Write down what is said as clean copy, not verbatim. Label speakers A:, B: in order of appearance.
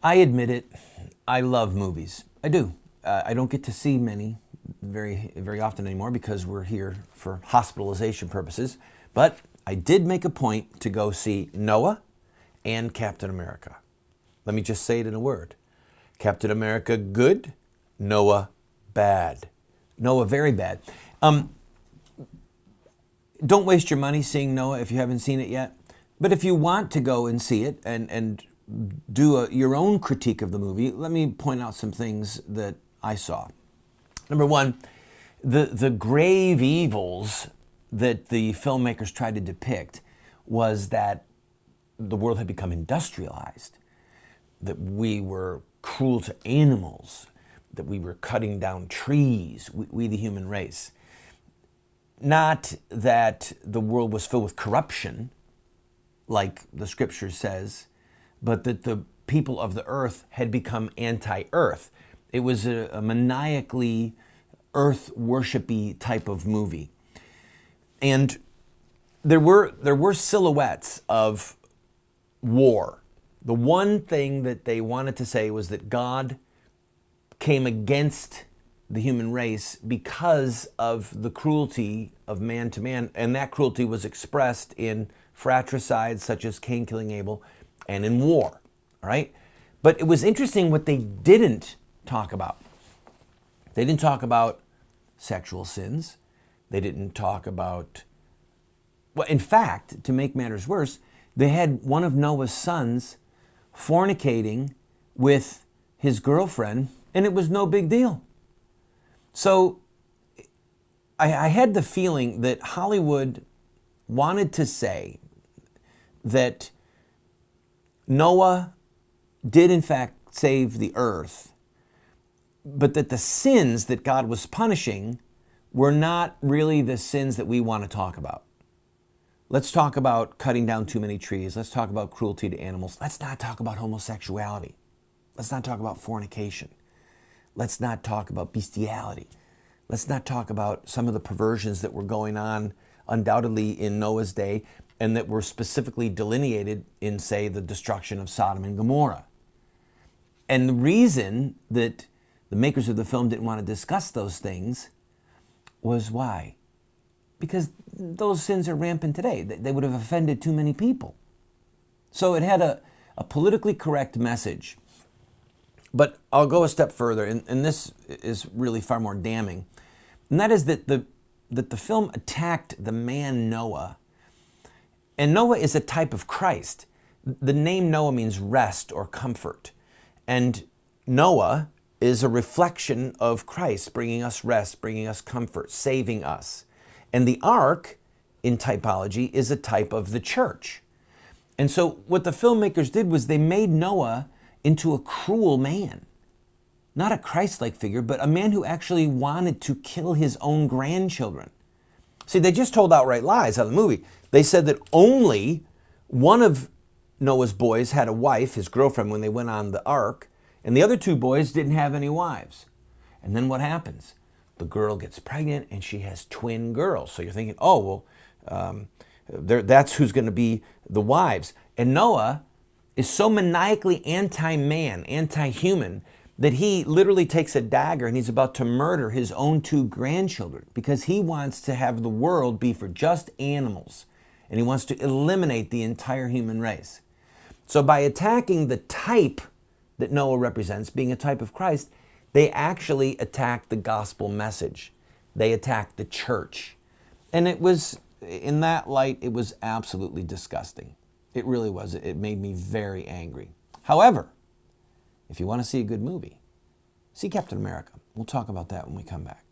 A: I admit it, I love movies. I do. I don't get to see many very often anymore because we're here for hospitalization purposes. But I did make a point to go see Noah and Captain America. Let me just say it in a word. Captain America, good. Noah, bad. Noah, very bad. Don't waste your money seeing Noah if you haven't seen it yet. But if you want to go and see it and do your own critique of the movie, let me point out some things that I saw. Number one, the grave evils that the filmmakers tried to depict was that the world had become industrialized, that we were cruel to animals, that we were cutting down trees, we the human race. Not that the world was filled with corruption, like the scripture says, but that the people of the earth had become anti-earth. It was a maniacally earth-worshipy type of movie. And there were silhouettes of war. The one thing that they wanted to say was that God came against the human race because of the cruelty of man to man, and that cruelty was expressed in fratricides such as Cain killing Abel and in war, all right? But it was interesting what they didn't talk about. They didn't talk about sexual sins. They didn't talk about, well, in fact, to make matters worse, they had one of Noah's sons fornicating with his girlfriend, and it was no big deal. So I had the feeling that Hollywood wanted to say that Noah did in fact save the earth, but that the sins that God was punishing were not really the sins that we want to talk about. Let's talk about cutting down too many trees. Let's talk about cruelty to animals. Let's not talk about homosexuality. Let's not talk about fornication. Let's not talk about bestiality. Let's not talk about some of the perversions that were going on undoubtedly in Noah's day and that were specifically delineated in, say, the destruction of Sodom and Gomorrah. And the reason that the makers of the film didn't want to discuss those things was why? Because those sins are rampant today. They would have offended too many people. So it had a politically correct message. But I'll go a step further, and this is really far more damning. And that is that the film attacked the man Noah. And Noah is a type of Christ. The name Noah means rest or comfort. And Noah is a reflection of Christ, bringing us rest, bringing us comfort, saving us. And the ark, in typology, is a type of the church. And so what the filmmakers did was they made Noah into a cruel man. Not a Christ-like figure, but a man who actually wanted to kill his own grandchildren. See, they just told outright lies out of the movie. They said that only one of Noah's boys had a wife, his girlfriend, when they went on the ark, and the other two boys didn't have any wives. And then what happens? The girl gets pregnant and she has twin girls. So you're thinking, oh, well, that's who's going to be the wives. And Noah is so maniacally anti-man, anti-human, that he literally takes a dagger and he's about to murder his own two grandchildren because he wants to have the world be for just animals. And he wants to eliminate the entire human race. So by attacking the type that Noah represents, being a type of Christ, they actually attacked the gospel message. They attacked the church. And it was, in that light, it was absolutely disgusting. It really was. It made me very angry. However, if you want to see a good movie, see Captain America. We'll talk about that when we come back.